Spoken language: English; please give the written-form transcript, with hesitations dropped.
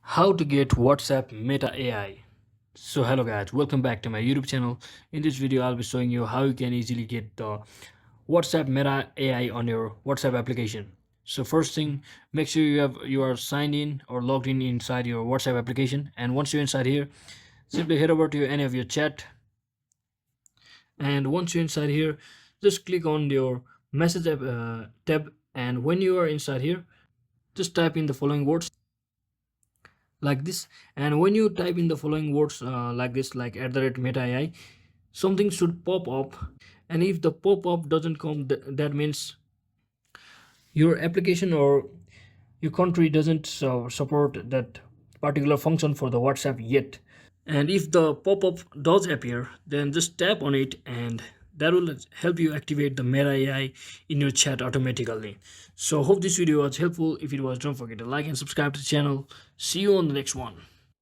How to get WhatsApp Meta AI. So hello guys, welcome back to my YouTube channel. In this video I'll be showing you how you can easily get the WhatsApp Meta AI on your WhatsApp application. So first thing, make sure you are signed in or logged in inside your WhatsApp application, and once you're inside here, simply head over to any of your chat, and once you're inside here, just click on your message tab, and when you are inside here, just type in the following words like this. And when you type in the following words like this, like @meta AI, something should pop up. And if the pop-up doesn't come, that means your application or your country doesn't support that particular function for the WhatsApp yet. And if the pop-up does appear, then just tap on it, and that will help you activate the Meta AI in your chat automatically. So hope this video was helpful. If it was, don't forget to like and subscribe to the channel. See you on the next one.